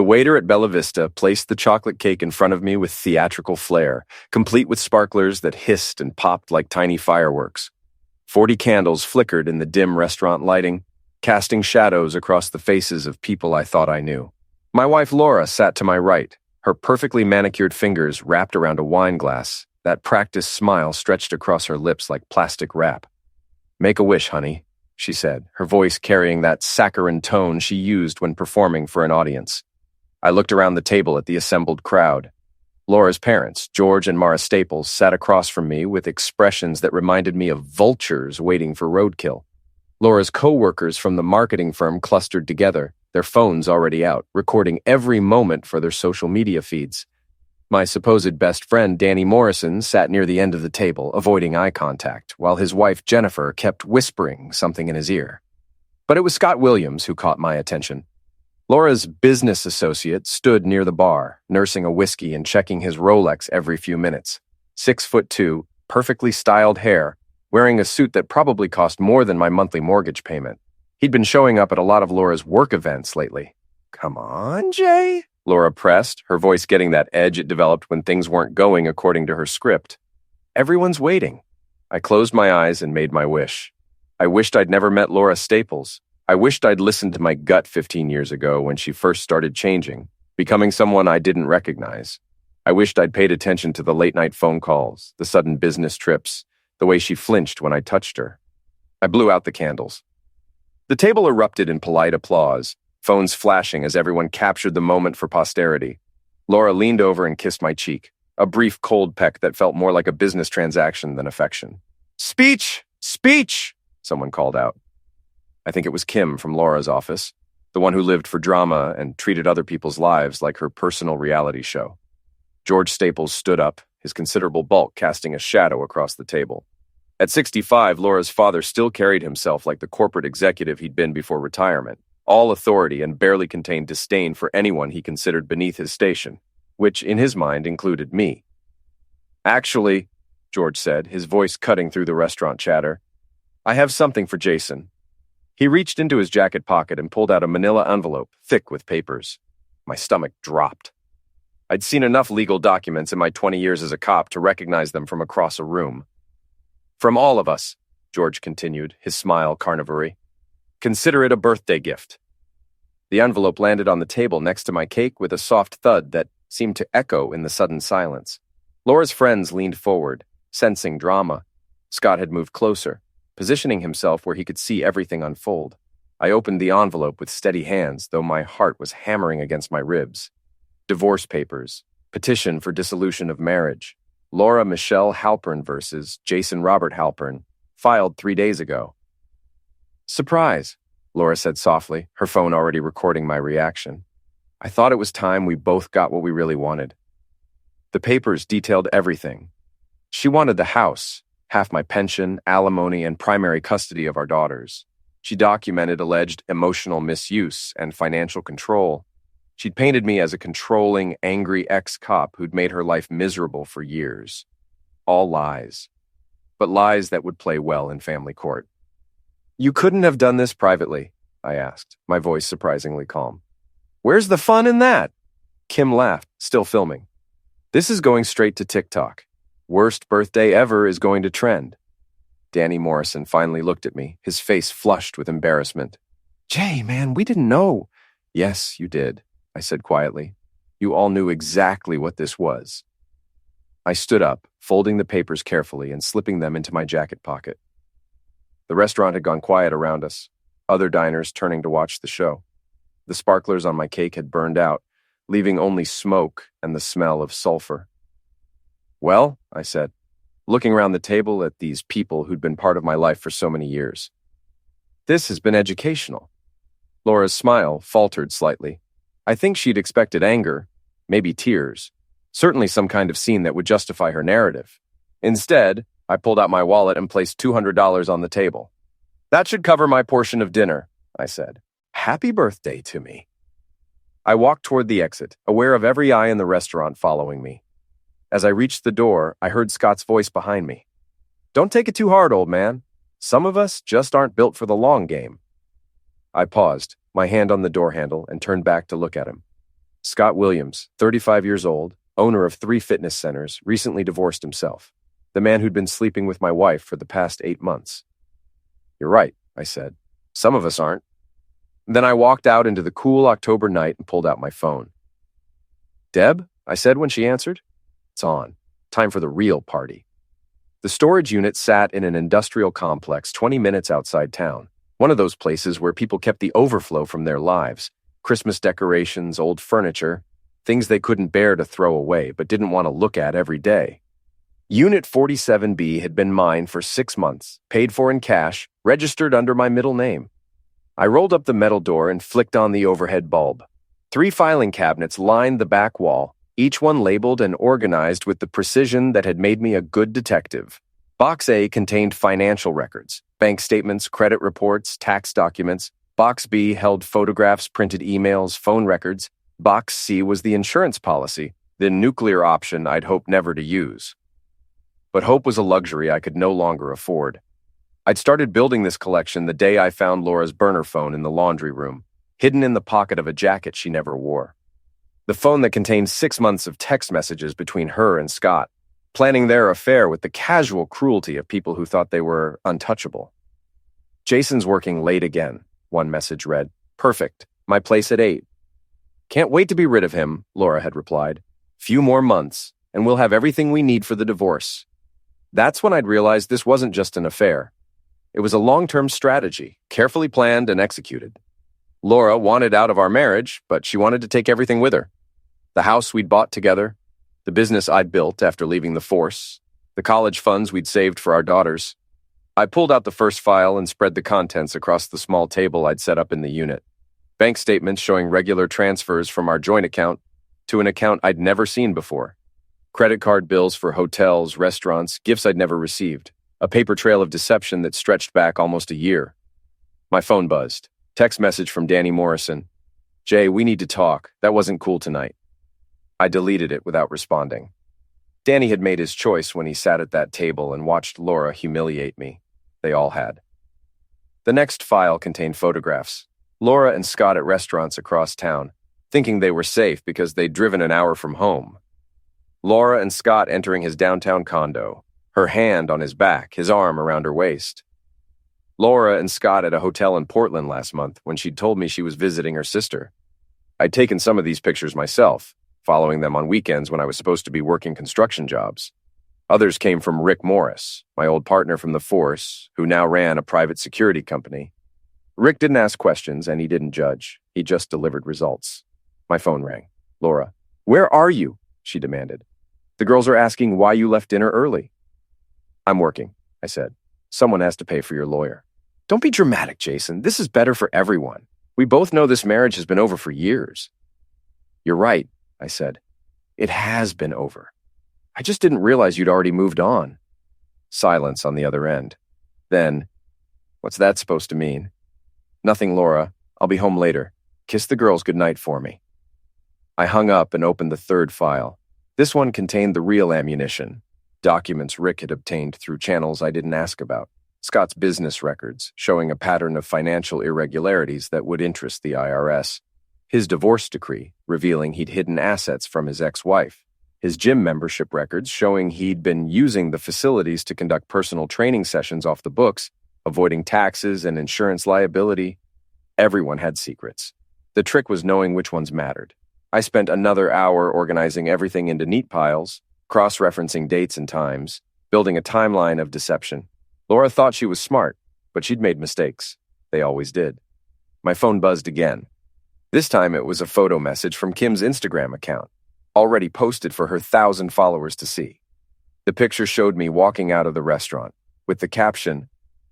waiter at Bella Vista placed the chocolate cake in front of me with theatrical flair, complete with sparklers that hissed and popped like tiny fireworks. 40 candles flickered in the dim restaurant lighting, casting shadows across the faces of people I thought I knew. My wife Laura sat to my right, her perfectly manicured fingers wrapped around a wine glass, that practiced smile stretched across her lips like plastic wrap. "Make a wish, honey," she said, her voice carrying that saccharine tone she used when performing for an audience. I looked around the table at the assembled crowd. Laura's parents, George and Mara Staples, sat across from me with expressions that reminded me of vultures waiting for roadkill. Laura's co-workers from the marketing firm clustered together, their phones already out, recording every moment for their social media feeds. My supposed best friend, Danny Morrison, sat near the end of the table, avoiding eye contact, while his wife, Jennifer, kept whispering something in his ear. But it was Scott Williams who caught my attention. Laura's business associate stood near the bar, nursing a whiskey and checking his Rolex every few minutes. 6'2", perfectly styled hair, wearing a suit that probably cost more than my monthly mortgage payment. He'd been showing up at a lot of Laura's work events lately. "Come on, Jay," Laura pressed, her voice getting that edge it developed when things weren't going according to her script. "Everyone's waiting." I closed my eyes and made my wish. I wished I'd never met Laura Staples. I wished I'd listened to my gut 15 years ago when she first started changing, becoming someone I didn't recognize. I wished I'd paid attention to the late-night phone calls, the sudden business trips, the way she flinched when I touched her. I blew out the candles. The table erupted in polite applause, phones flashing as everyone captured the moment for posterity. Laura leaned over and kissed my cheek, a brief cold peck that felt more like a business transaction than affection. "Speech! Speech!" someone called out. I think it was Kim from Laura's office, the one who lived for drama and treated other people's lives like her personal reality show. George Staples stood up, his considerable bulk casting a shadow across the table. At 65, Laura's father still carried himself like the corporate executive he'd been before retirement, all authority and barely contained disdain for anyone he considered beneath his station, which, in his mind, included me. "Actually," George said, his voice cutting through the restaurant chatter, "I have something for Jason." He reached into his jacket pocket and pulled out a manila envelope, thick with papers. My stomach dropped. I'd seen enough legal documents in my 20 years as a cop to recognize them from across a room. "From all of us," George continued, his smile carnivory. "Consider it a birthday gift." The envelope landed on the table next to my cake with a soft thud that seemed to echo in the sudden silence. Laura's friends leaned forward, sensing drama. Scott had moved closer, positioning himself where he could see everything unfold. I opened the envelope with steady hands, though my heart was hammering against my ribs. Divorce papers, petition for dissolution of marriage, Laura Michelle Halpern versus Jason Robert Halpern, filed 3 days ago. "Surprise," Laura said softly, her phone already recording my reaction. I thought it was time we both got what we really wanted. The papers detailed everything. She wanted the house, half my pension, alimony, and primary custody of our daughters. She documented alleged emotional misuse and financial control. She'd painted me as a controlling, angry ex-cop who'd made her life miserable for years. All lies. But lies that would play well in family court. "You couldn't have done this privately?" I asked, my voice surprisingly calm. "Where's the fun in that?" Kim laughed, still filming. "This is going straight to TikTok. Worst birthday ever is going to trend." Danny Morrison finally looked at me, his face flushed with embarrassment. "Jay, man, we didn't know." "Yes, you did," I said quietly. "You all knew exactly what this was." I stood up, folding the papers carefully and slipping them into my jacket pocket. The restaurant had gone quiet around us, other diners turning to watch the show. The sparklers on my cake had burned out, leaving only smoke and the smell of sulfur. "Well," I said, looking around the table at these people who'd been part of my life for so many years. "This has been educational." Laura's smile faltered slightly. I think she'd expected anger, maybe tears, certainly some kind of scene that would justify her narrative. Instead, I pulled out my wallet and placed $200 on the table. "That should cover my portion of dinner," I said. "Happy birthday to me." I walked toward the exit, aware of every eye in the restaurant following me. As I reached the door, I heard Scott's voice behind me. "Don't take it too hard, old man. Some of us just aren't built for the long game." I paused, my hand on the door handle, and turned back to look at him. Scott Williams, 35 years old, owner of 3 fitness centers, recently divorced himself. The man who'd been sleeping with my wife for the past 8 months. You're right, I said. Some of us aren't. Then I walked out into the cool October night and pulled out my phone. Deb, I said when she answered. It's on. Time for the real party. The storage unit sat in an industrial complex 20 minutes outside town, one of those places where people kept the overflow from their lives. Christmas decorations, old furniture, things they couldn't bear to throw away but didn't want to look at every day. Unit 47B had been mine for 6 months, paid for in cash, registered under my middle name. I rolled up the metal door and flicked on the overhead bulb. 3 filing cabinets lined the back wall, each one labeled and organized with the precision that had made me a good detective. Box A contained financial records, bank statements, credit reports, tax documents. Box B held photographs, printed emails, phone records. Box C was the insurance policy, the nuclear option I'd hoped never to use. But hope was a luxury I could no longer afford. I'd started building this collection the day I found Laura's burner phone in the laundry room, hidden in the pocket of a jacket she never wore. The phone that contained 6 months of text messages between her and Scott, planning their affair with the casual cruelty of people who thought they were untouchable. Jason's working late again. One message read, Perfect. My place at 8. Can't wait to be rid of him, Laura had replied. Few more months, and we'll have everything we need for the divorce. That's when I'd realized this wasn't just an affair. It was a long-term strategy, carefully planned and executed. Laura wanted out of our marriage, but she wanted to take everything with her. The house we'd bought together, the business I'd built after leaving the force, the college funds we'd saved for our daughters. I pulled out the first file and spread the contents across the small table I'd set up in the unit. Bank statements showing regular transfers from our joint account to an account I'd never seen before. Credit card bills for hotels, restaurants, gifts I'd never received. A paper trail of deception that stretched back almost a year. My phone buzzed. Text message from Danny Morrison. Jay, we need to talk. That wasn't cool tonight. I deleted it without responding. Danny had made his choice when he sat at that table and watched Laura humiliate me. They all had. The next file contained photographs. Laura and Scott at restaurants across town, thinking they were safe because they'd driven an hour from home. Laura and Scott entering his downtown condo, her hand on his back, his arm around her waist. Laura and Scott at a hotel in Portland last month when she'd told me she was visiting her sister. I'd taken some of these pictures myself, following them on weekends when I was supposed to be working construction jobs. Others came from Rick Morris, my old partner from the force, who now ran a private security company. Rick didn't ask questions and he didn't judge. He just delivered results. My phone rang. Laura, where are you? She demanded. The girls are asking why you left dinner early. I'm working, I said. Someone has to pay for your lawyer. Don't be dramatic, Jason. This is better for everyone. We both know this marriage has been over for years. You're right, I said. It has been over. I just didn't realize you'd already moved on. Silence on the other end. Then, what's that supposed to mean? Nothing, Laura. I'll be home later. Kiss the girls goodnight for me. I hung up and opened the third file. This one contained the real ammunition. Documents Rick had obtained through channels I didn't ask about. Scott's business records, showing a pattern of financial irregularities that would interest the IRS. His divorce decree, revealing he'd hidden assets from his ex-wife. His gym membership records, showing he'd been using the facilities to conduct personal training sessions off the books, avoiding taxes and insurance liability. Everyone had secrets. The trick was knowing which ones mattered. I spent another hour organizing everything into neat piles, cross-referencing dates and times, building a timeline of deception. Laura thought she was smart, but she'd made mistakes. They always did. My phone buzzed again. This time it was a photo message from Kim's Instagram account, already posted for her 1,000 followers to see. The picture showed me walking out of the restaurant, with the caption,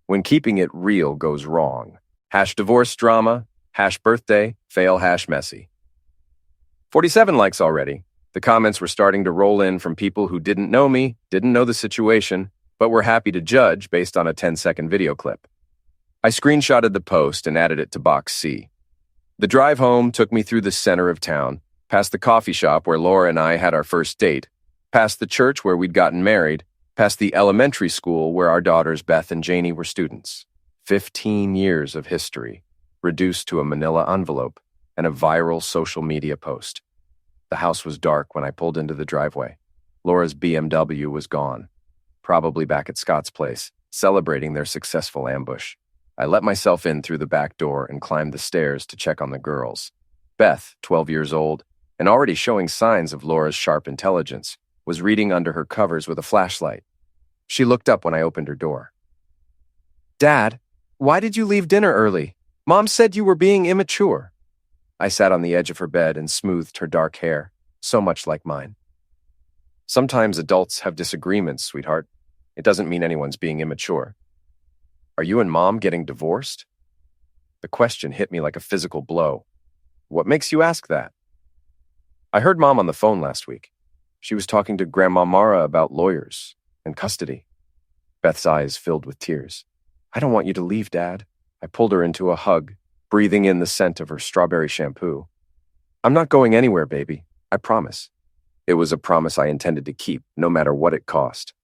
"When keeping it real goes wrong. #divorce drama, #birthday, fail #messy." 47 likes already. The comments were starting to roll in from people who didn't know me, didn't know the situation, but were happy to judge based on a 10-second video clip. I screenshotted the post and added it to Box C. The drive home took me through the center of town, past the coffee shop where Laura and I had our first date, past the church where we'd gotten married, past the elementary school where our daughters Beth and Janie were students. 15 years of history, reduced to a manila envelope and a viral social media post. The house was dark when I pulled into the driveway. Laura's BMW was gone, probably back at Scott's place, celebrating their successful ambush. I let myself in through the back door and climbed the stairs to check on the girls. Beth, 12 years old, and already showing signs of Laura's sharp intelligence, was reading under her covers with a flashlight. She looked up when I opened her door. "Dad, why did you leave dinner early? Mom said you were being immature." I sat on the edge of her bed and smoothed her dark hair, so much like mine. "Sometimes adults have disagreements, sweetheart. It doesn't mean anyone's being immature." "Are you and Mom getting divorced?" The question hit me like a physical blow. "What makes you ask that?" "I heard Mom on the phone last week. She was talking to Grandma Mara about lawyers and custody." Beth's eyes filled with tears. "I don't want you to leave, Dad." I pulled her into a hug, breathing in the scent of her strawberry shampoo. "I'm not going anywhere, baby. I promise." It was a promise I intended to keep, no matter what it cost.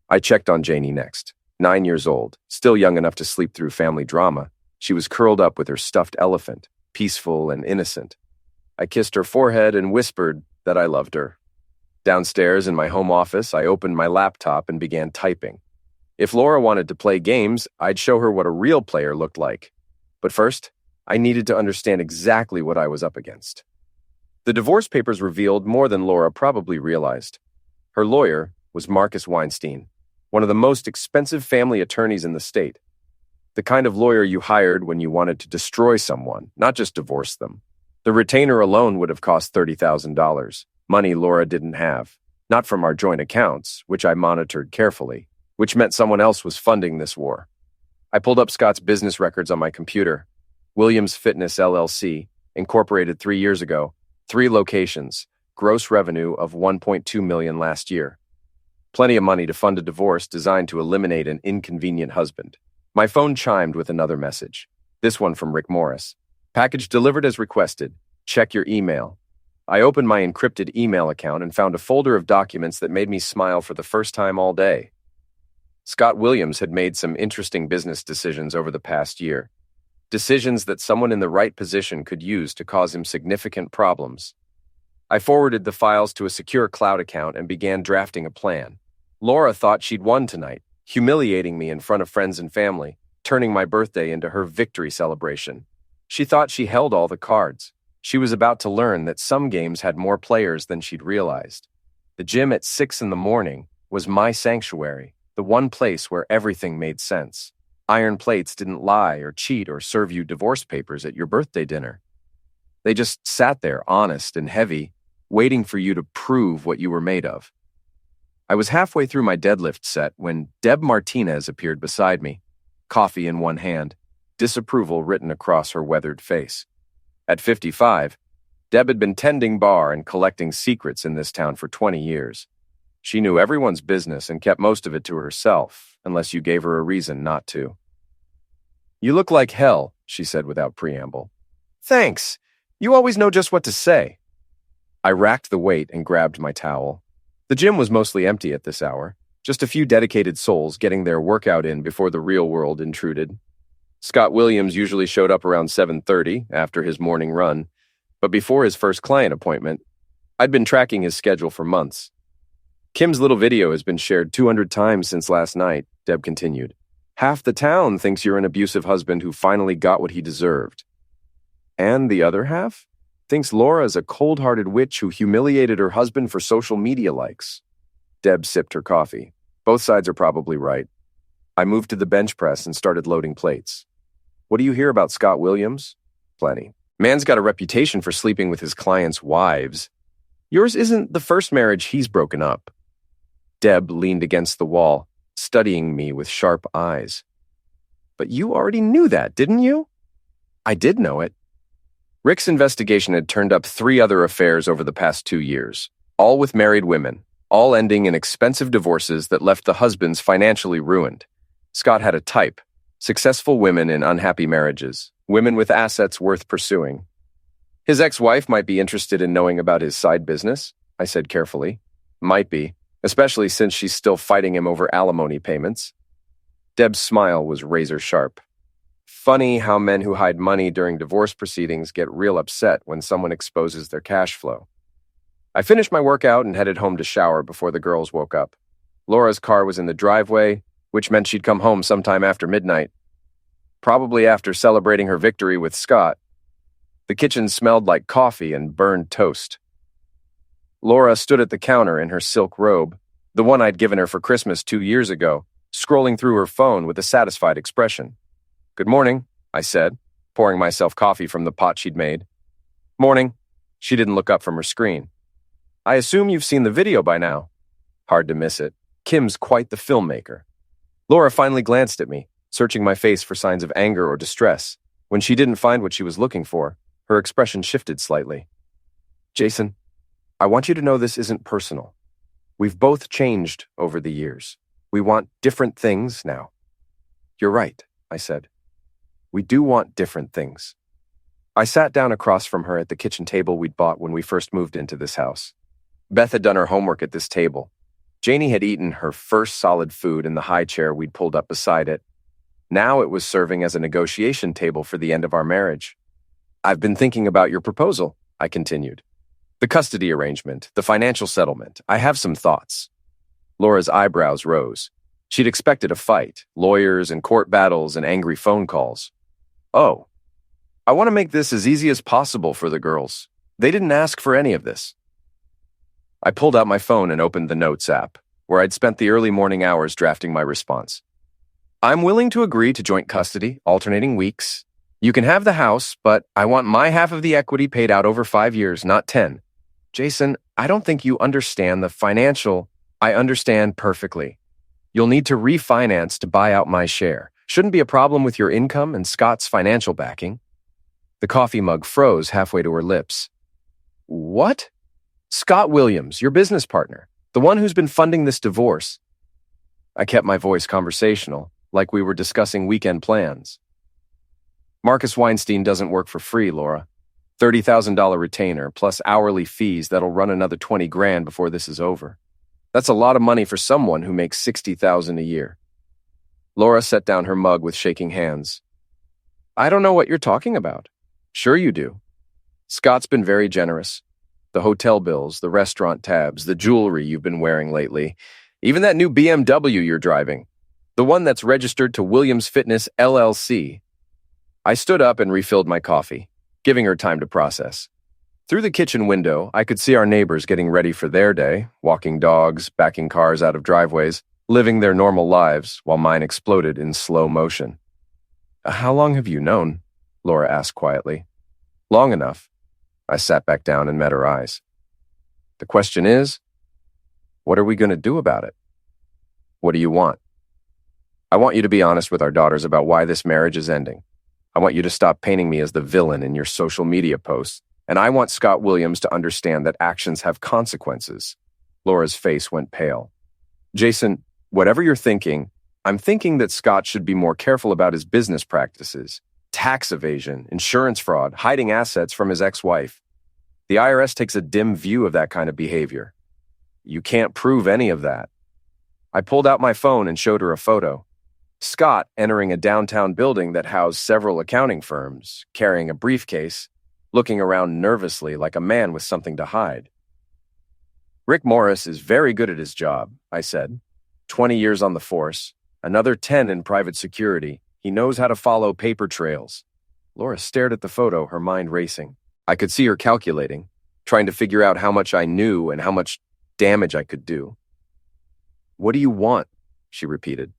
I checked on Janie next. 9 years old, still young enough to sleep through family drama, she was curled up with her stuffed elephant, peaceful and innocent. I kissed her forehead and whispered that I loved her. Downstairs in my home office, I opened my laptop and began typing. If Laura wanted to play games, I'd show her what a real player looked like. But first, I needed to understand exactly what I was up against. The divorce papers revealed more than Laura probably realized. Her lawyer was Marcus Weinstein, one of the most expensive family attorneys in the state. The kind of lawyer you hired when you wanted to destroy someone, not just divorce them. The retainer alone would have cost $30,000, money Laura didn't have, not from our joint accounts, which I monitored carefully, which meant someone else was funding this war. I pulled up Scott's business records on my computer. Williams Fitness LLC, incorporated 3 years ago, 3 locations, gross revenue of $1.2 million last year. Plenty of money to fund a divorce designed to eliminate an inconvenient husband. My phone chimed with another message, this one from Rick Morris. "Package delivered as requested. Check your email." I opened my encrypted email account and found a folder of documents that made me smile for the first time all day. Scott Williams had made some interesting business decisions over the past year. Decisions that someone in the right position could use to cause him significant problems. I forwarded the files to a secure cloud account and began drafting a plan. Laura thought she'd won tonight, humiliating me in front of friends and family, turning my birthday into her victory celebration. She thought she held all the cards. She was about to learn that some games had more players than she'd realized. The gym at 6 in the morning was my sanctuary, the one place where everything made sense. Iron plates didn't lie or cheat or serve you divorce papers at your birthday dinner. They just sat there, honest and heavy, waiting for you to prove what you were made of. I was halfway through my deadlift set when Deb Martinez appeared beside me, coffee in one hand, disapproval written across her weathered face. At 55, Deb had been tending bar and collecting secrets in this town for 20 years. She knew everyone's business and kept most of it to herself, unless you gave her a reason not to. "You look like hell," she said without preamble. "Thanks. You always know just what to say." I racked the weight and grabbed my towel. The gym was mostly empty at this hour, just a few dedicated souls getting their workout in before the real world intruded. Scott Williams usually showed up around 7:30 after his morning run, but before his first client appointment, I'd been tracking his schedule for months. "Kim's little video has been shared 200 times since last night," Deb continued. "Half the town thinks you're an abusive husband who finally got what he deserved. And the other half thinks Laura's a cold-hearted witch who humiliated her husband for social media likes." Deb sipped her coffee. "Both sides are probably right." I moved to the bench press and started loading plates. "What do you hear about Scott Williams?" "Plenty. Man's got a reputation for sleeping with his clients' wives. Yours isn't the first marriage he's broken up." Deb leaned against the wall, studying me with sharp eyes. "But you already knew that, didn't you?" "I did know it." Rick's investigation had turned up 3 other affairs over the past 2 years, all with married women, all ending in expensive divorces that left the husbands financially ruined. Scott had a type: successful women in unhappy marriages, women with assets worth pursuing. "His ex-wife might be interested in knowing about his side business," I said carefully. "Might be, especially since she's still fighting him over alimony payments." Deb's smile was razor sharp. "Funny how men who hide money during divorce proceedings get real upset when someone exposes their cash flow." I finished my workout and headed home to shower before the girls woke up. Laura's car was in the driveway, which meant she'd come home sometime after midnight, probably after celebrating her victory with Scott. The kitchen smelled like coffee and burned toast. Laura stood at the counter in her silk robe, the one I'd given her for Christmas 2 years ago, scrolling through her phone with a satisfied expression. "Good morning," I said, pouring myself coffee from the pot she'd made. "Morning." She didn't look up from her screen. "I assume you've seen the video by now." Hard to miss it. Kim's quite the filmmaker. Laura finally glanced at me, searching my face for signs of anger or distress. When she didn't find what she was looking for, her expression shifted slightly. "Jason, I want you to know this isn't personal. We've both changed over the years. We want different things now." "You're right," I said. "We do want different things." I sat down across from her at the kitchen table we'd bought when we first moved into this house. Beth had done her homework at this table. Janie had eaten her first solid food in the high chair we'd pulled up beside it. Now it was serving as a negotiation table for the end of our marriage. "I've been thinking about your proposal," I continued. "The custody arrangement, the financial settlement. I have some thoughts." Laura's eyebrows rose. She'd expected a fight, lawyers and court battles and angry phone calls. "Oh, I want to make this as easy as possible for the girls. They didn't ask for any of this." I pulled out my phone and opened the Notes app, where I'd spent the early morning hours drafting my response. "I'm willing to agree to joint custody, alternating weeks. You can have the house, but I want my half of the equity paid out over 5 years, not 10. Jason, I don't think you understand the financial." "I understand perfectly. You'll need to refinance to buy out my share. Shouldn't be a problem with your income and Scott's financial backing." The coffee mug froze halfway to her lips. "What?" "Scott Williams, your business partner, the one who's been funding this divorce." I kept my voice conversational, like we were discussing weekend plans. "Marcus Weinstein doesn't work for free, Laura. $30,000 retainer, plus hourly fees that'll run another 20 grand before this is over. That's a lot of money for someone who makes $60,000 a year." Laura set down her mug with shaking hands. "I don't know what you're talking about." "Sure you do. Scott's been very generous. The hotel bills, the restaurant tabs, the jewelry you've been wearing lately, even that new BMW you're driving, the one that's registered to Williams Fitness LLC. I stood up and refilled my coffee, giving her time to process. Through the kitchen window, I could see our neighbors getting ready for their day, walking dogs, backing cars out of driveways, living their normal lives, while mine exploded in slow motion. "How long have you known?" Laura asked quietly. "Long enough." I sat back down and met her eyes. "The question is, what are we going to do about it? What do you want?" "I want you to be honest with our daughters about why this marriage is ending. I want you to stop painting me as the villain in your social media posts, and I want Scott Williams to understand that actions have consequences." Laura's face went pale. "Jason, whatever you're thinking, I'm thinking that Scott should be more careful about his business practices. Tax evasion, insurance fraud, hiding assets from his ex-wife. The IRS takes a dim view of that kind of behavior. You can't prove any of that." I pulled out my phone and showed her a photo. Scott entering a downtown building that housed several accounting firms, carrying a briefcase, looking around nervously like a man with something to hide. "Rick Morris is very good at his job," I said. 20 years on the force, another 10 in private security. He knows how to follow paper trails." Laura stared at the photo, her mind racing. I could see her calculating, trying to figure out how much I knew and how much damage I could do. "What do you want?" she repeated.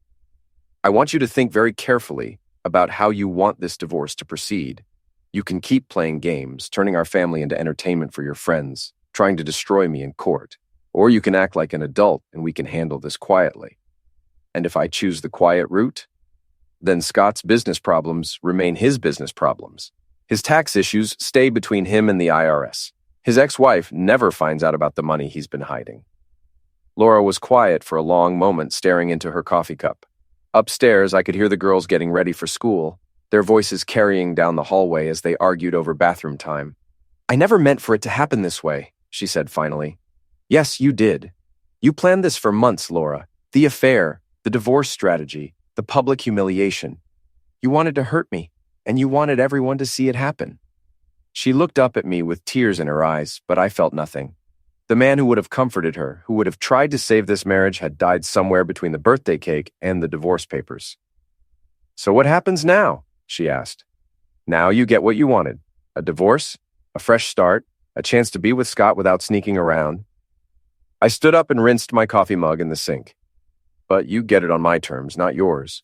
"I want you to think very carefully about how you want this divorce to proceed. You can keep playing games, turning our family into entertainment for your friends, trying to destroy me in court. Or you can act like an adult and we can handle this quietly. And if I choose the quiet route, then Scott's business problems remain his business problems. His tax issues stay between him and the IRS. His ex-wife never finds out about the money he's been hiding." Laura was quiet for a long moment, staring into her coffee cup. Upstairs, I could hear the girls getting ready for school, their voices carrying down the hallway as they argued over bathroom time. "I never meant for it to happen this way," she said finally. "Yes, you did. You planned this for months, Laura. The affair, the divorce strategy, the public humiliation. You wanted to hurt me, and you wanted everyone to see it happen." She looked up at me with tears in her eyes, but I felt nothing. The man who would have comforted her, who would have tried to save this marriage, had died somewhere between the birthday cake and the divorce papers. "So what happens now?" she asked. "Now you get what you wanted. A divorce, a fresh start, a chance to be with Scott without sneaking around." I stood up and rinsed my coffee mug in the sink. "But you get it on my terms, not yours."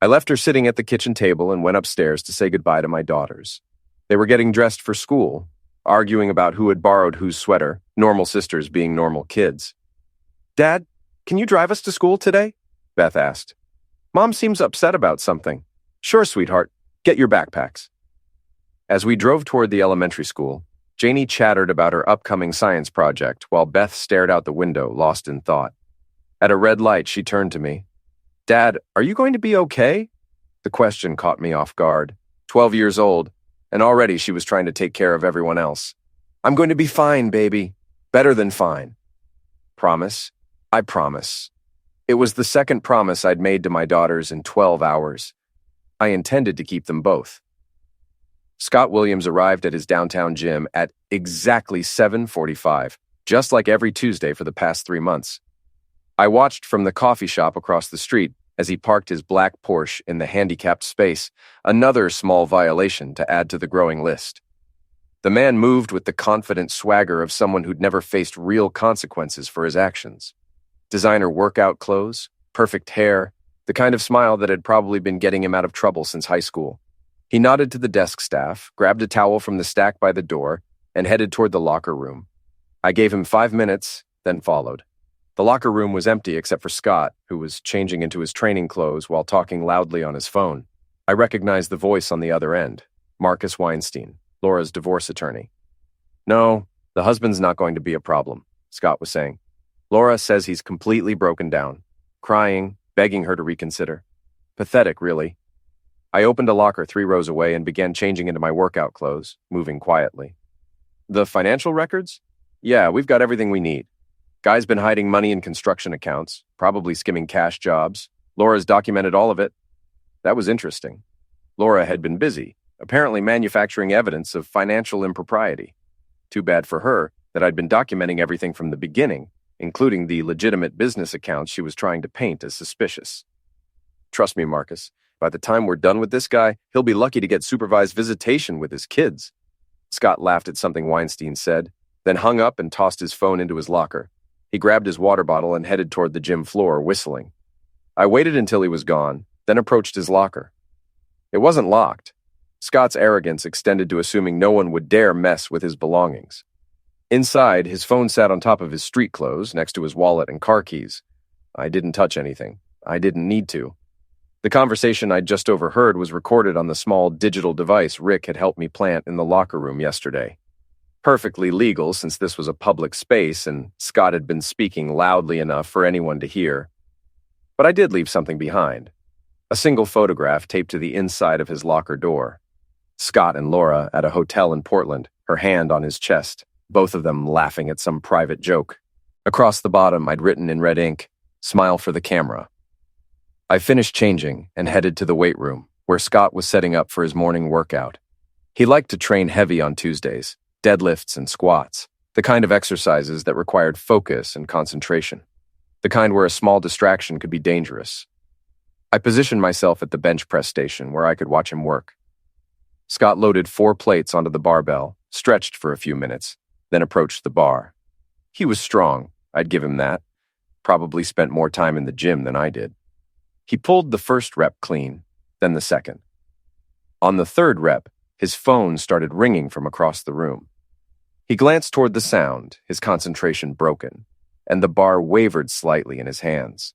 I left her sitting at the kitchen table and went upstairs to say goodbye to my daughters. They were getting dressed for school, arguing about who had borrowed whose sweater, normal sisters being normal kids. "Dad, can you drive us to school today?" Beth asked. "Mom seems upset about something." "Sure, sweetheart. Get your backpacks." As we drove toward the elementary school, Janie chattered about her upcoming science project while Beth stared out the window, lost in thought. At a red light, she turned to me. "Dad, are you going to be okay?" The question caught me off guard. 12 years old, and already she was trying to take care of everyone else. "I'm going to be fine, baby. Better than fine." Promise? I promise. It was the second promise I'd made to my daughters in 12 hours. I intended to keep them both. Scott Williams arrived at his downtown gym at exactly 7:45, just like every Tuesday for the past 3 months. I watched from the coffee shop across the street as he parked his black Porsche in the handicapped space, another small violation to add to the growing list. The man moved with the confident swagger of someone who'd never faced real consequences for his actions. Designer workout clothes, perfect hair, the kind of smile that had probably been getting him out of trouble since high school. He nodded to the desk staff, grabbed a towel from the stack by the door, and headed toward the locker room. I gave him 5 minutes, then followed. The locker room was empty except for Scott, who was changing into his training clothes while talking loudly on his phone. I recognized the voice on the other end, Marcus Weinstein, Laura's divorce attorney. "No, the husband's not going to be a problem," Scott was saying. "Laura says he's completely broken down, crying, begging her to reconsider. Pathetic, really." I opened a locker 3 rows away and began changing into my workout clothes, moving quietly. "The financial records? Yeah, we've got everything we need. Guy's been hiding money in construction accounts, probably skimming cash jobs. Laura's documented all of it." That was interesting. Laura had been busy, apparently manufacturing evidence of financial impropriety. Too bad for her that I'd been documenting everything from the beginning, including the legitimate business accounts she was trying to paint as suspicious. "Trust me, Marcus, by the time we're done with this guy, he'll be lucky to get supervised visitation with his kids." Scott laughed at something Weinstein said, then hung up and tossed his phone into his locker. He grabbed his water bottle and headed toward the gym floor, whistling. I waited until he was gone, then approached his locker. It wasn't locked. Scott's arrogance extended to assuming no one would dare mess with his belongings. Inside, his phone sat on top of his street clothes, next to his wallet and car keys. I didn't touch anything. I didn't need to. The conversation I'd just overheard was recorded on the small digital device Rick had helped me plant in the locker room yesterday. Perfectly legal since this was a public space and Scott had been speaking loudly enough for anyone to hear. But I did leave something behind. A single photograph taped to the inside of his locker door. Scott and Laura at a hotel in Portland, her hand on his chest, both of them laughing at some private joke. Across the bottom, I'd written in red ink, "Smile for the camera." I finished changing and headed to the weight room, where Scott was setting up for his morning workout. He liked to train heavy on Tuesdays, deadlifts and squats, the kind of exercises that required focus and concentration, the kind where a small distraction could be dangerous. I positioned myself at the bench press station where I could watch him work. Scott loaded 4 plates onto the barbell, stretched for a few minutes, then approached the bar. He was strong, I'd give him that. Probably spent more time in the gym than I did. He pulled the first rep clean, then the second. On the third rep, his phone started ringing from across the room. He glanced toward the sound, his concentration broken, and the bar wavered slightly in his hands.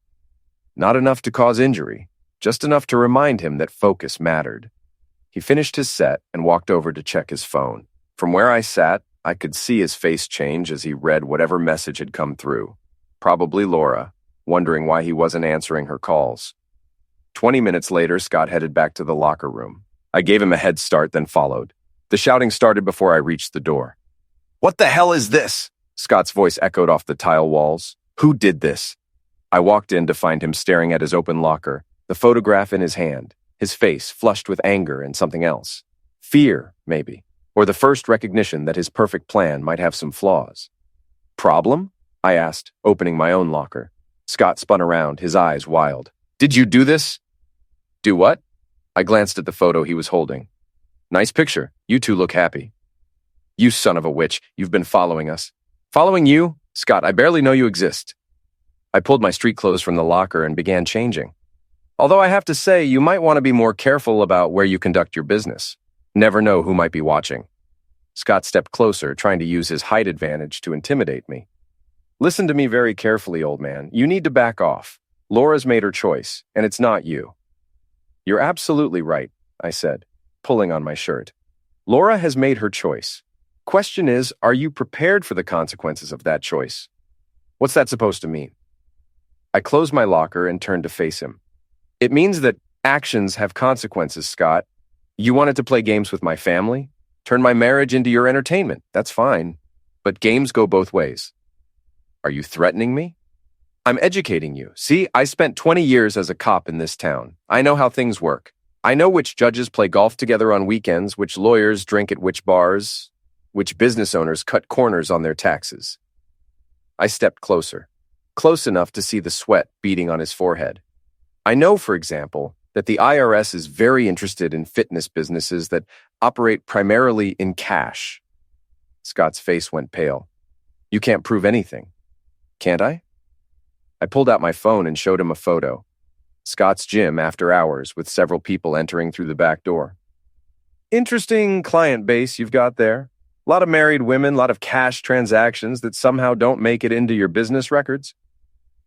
Not enough to cause injury, just enough to remind him that focus mattered. He finished his set and walked over to check his phone. From where I sat, I could see his face change as he read whatever message had come through. Probably Laura, wondering why he wasn't answering her calls. 20 minutes later, Scott headed back to the locker room. I gave him a head start, then followed. The shouting started before I reached the door. "What the hell is this?" Scott's voice echoed off the tile walls. "Who did this?" I walked in to find him staring at his open locker, the photograph in his hand, his face flushed with anger and something else. Fear, maybe, or the first recognition that his perfect plan might have some flaws. problem? I asked, opening my own locker. Scott spun around, his eyes wild. Did you do this? Do what? I glanced at the photo he was holding. Nice picture. You two look happy. You son of a witch, you've been following us. Following you? Scott, I barely know you exist. I pulled my street clothes from the locker and began changing. Although I have to say, you might want to be more careful about where you conduct your business. Never know who might be watching. Scott stepped closer, trying to use his height advantage to intimidate me. Listen to me very carefully, old man. You need to back off. Laura's made her choice, and it's not you. You're absolutely right, I said, pulling on my shirt. Laura has made her choice. Question is, are you prepared for the consequences of that choice? What's that supposed to mean? I closed my locker and turned to face him. It means that actions have consequences, Scott. You wanted to play games with my family? Turn my marriage into your entertainment. That's fine. But games go both ways. Are you threatening me? I'm educating you. See, I spent 20 years as a cop in this town. I know how things work. I know which judges play golf together on weekends, which lawyers drink at which bars, which business owners cut corners on their taxes. I stepped closer, close enough to see the sweat beading on his forehead. I know, for example, that the IRS is very interested in fitness businesses that operate primarily in cash. Scott's face went pale. You can't prove anything. Can't I? I pulled out my phone and showed him a photo. Scott's gym after hours with several people entering through the back door. Interesting client base you've got there. A lot of married women, a lot of cash transactions that somehow don't make it into your business records.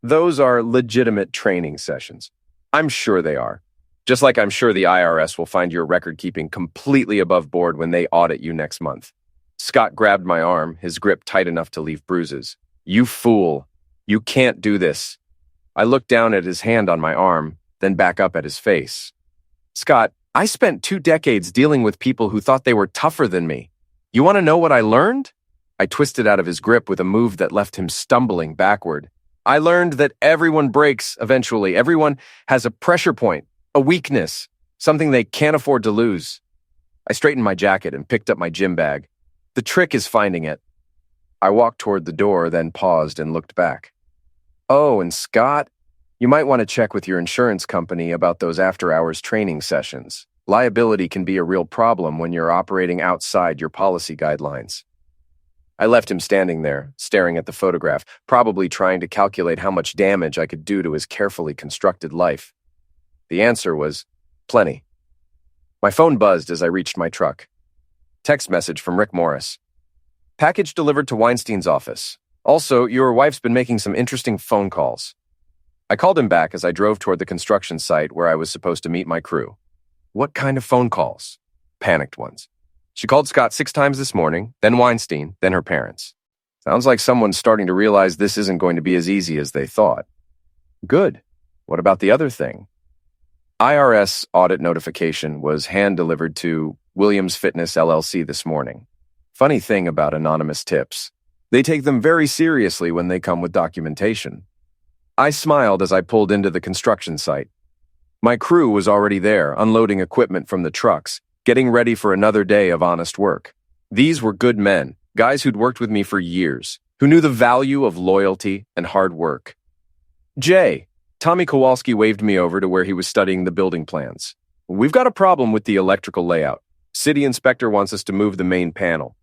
Those are legitimate training sessions. I'm sure they are. Just like I'm sure the IRS will find your record keeping completely above board when they audit you next month. Scott grabbed my arm, his grip tight enough to leave bruises. You fool. You can't do this. I looked down at his hand on my arm, then back up at his face. Scott, I spent 2 decades dealing with people who thought they were tougher than me. You want to know what I learned? I twisted out of his grip with a move that left him stumbling backward. I learned that everyone breaks eventually. Everyone has a pressure point, a weakness, something they can't afford to lose. I straightened my jacket and picked up my gym bag. The trick is finding it. I walked toward the door, then paused and looked back. Oh, and Scott, you might want to check with your insurance company about those after-hours training sessions. Liability can be a real problem when you're operating outside your policy guidelines. I left him standing there, staring at the photograph, probably trying to calculate how much damage I could do to his carefully constructed life. The answer was plenty. My phone buzzed as I reached my truck. Text message from Rick Morris. Package delivered to Weinstein's office. Also, your wife's been making some interesting phone calls. I called him back as I drove toward the construction site where I was supposed to meet my crew. What kind of phone calls? Panicked ones. She called Scott 6 times this morning, then Weinstein, then her parents. Sounds like someone's starting to realize this isn't going to be as easy as they thought. Good. What about the other thing? IRS audit notification was hand-delivered to Williams Fitness LLC this morning. Funny thing about anonymous tips. They take them very seriously when they come with documentation. I smiled as I pulled into the construction site. My crew was already there, unloading equipment from the trucks, getting ready for another day of honest work. These were good men, guys who'd worked with me for years, who knew the value of loyalty and hard work. Jay, Tommy Kowalski waved me over to where he was studying the building plans. We've got a problem with the electrical layout. City inspector wants us to move the main panel.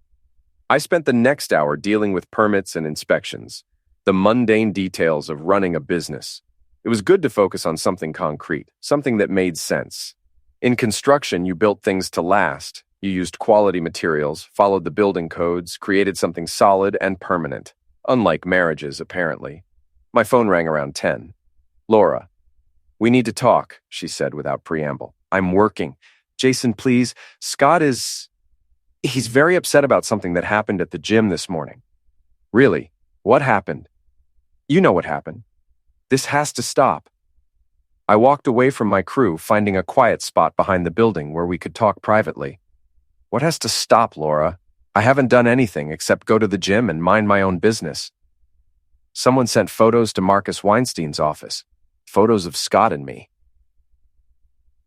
I spent the next hour dealing with permits and inspections, the mundane details of running a business. It was good to focus on something concrete, something that made sense. In construction, you built things to last. You used quality materials, followed the building codes, created something solid and permanent. Unlike marriages, apparently. My phone rang around 10. Laura. We need to talk, she said without preamble. I'm working. Jason, please. He's very upset about something that happened at the gym this morning. Really? What happened? You know what happened. This has to stop. I walked away from my crew, finding a quiet spot behind the building where we could talk privately. What has to stop, Laura? I haven't done anything except go to the gym and mind my own business. Someone sent photos to Marcus Weinstein's office. Photos of Scott and me.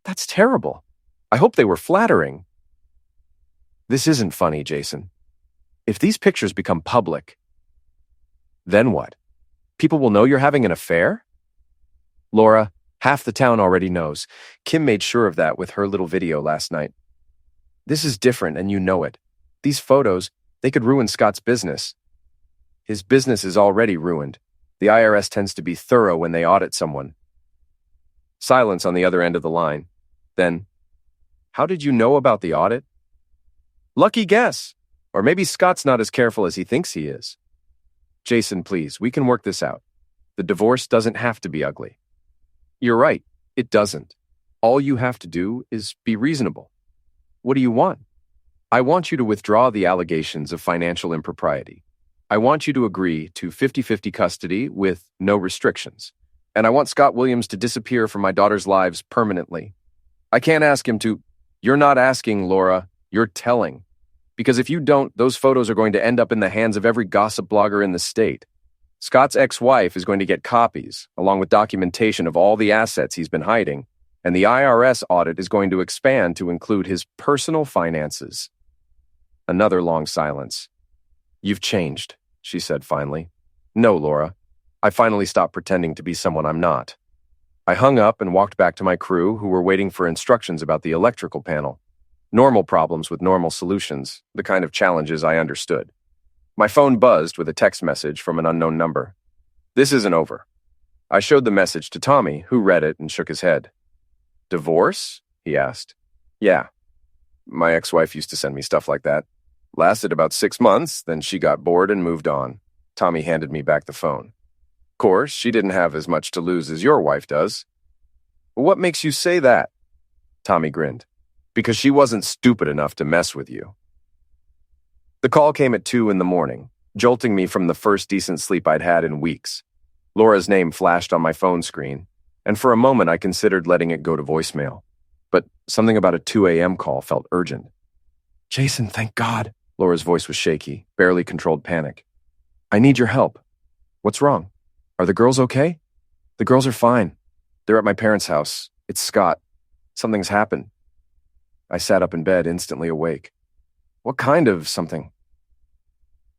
That's terrible. I hope they were flattering. This isn't funny, Jason. If these pictures become public, Then what? People will know you're having an affair? Laura, half the town already knows. Kim made sure of that with her little video last night. This is different, and you know it. These photos, they could ruin Scott's business. His business is already ruined. The IRS tends to be thorough when they audit someone. Silence on the other end of the line. Then, how did you know about the audit? Lucky guess. Or maybe Scott's not as careful as he thinks he is. Jason, please, we can work this out. The divorce doesn't have to be ugly. You're right, it doesn't. All you have to do is be reasonable. What do you want? I want you to withdraw the allegations of financial impropriety. I want you to agree to 50-50 custody with no restrictions. And I want Scott Williams to disappear from my daughter's lives permanently. I can't ask him to. You're not asking, Laura. You're telling. Because if you don't, those photos are going to end up in the hands of every gossip blogger in the state. Scott's ex-wife is going to get copies, along with documentation of all the assets he's been hiding, and the IRS audit is going to expand to include his personal finances. Another long silence. You've changed, she said finally. No, Laura. I finally stopped pretending to be someone I'm not. I hung up and walked back to my crew, who were waiting for instructions about the electrical panel. Normal problems with normal solutions, the kind of challenges I understood. My phone buzzed with a text message from an unknown number. This isn't over. I showed the message to Tommy, who read it and shook his head. Divorce? He asked. Yeah. My ex-wife used to send me stuff like that. Lasted about 6 months, then she got bored and moved on. Tommy handed me back the phone. Of course, she didn't have as much to lose as your wife does. What makes you say that? Tommy grinned. Because she wasn't stupid enough to mess with you. The call came at 2 a.m, jolting me from the first decent sleep I'd had in weeks. Laura's name flashed on my phone screen, and for a moment I considered letting it go to voicemail. But something about a 2 a.m. call felt urgent. Jason, thank God. Laura's voice was shaky, barely controlled panic. I need your help. What's wrong? Are the girls okay? The girls are fine. They're at my parents' house. It's Scott. Something's happened. I sat up in bed, instantly awake. What kind of something?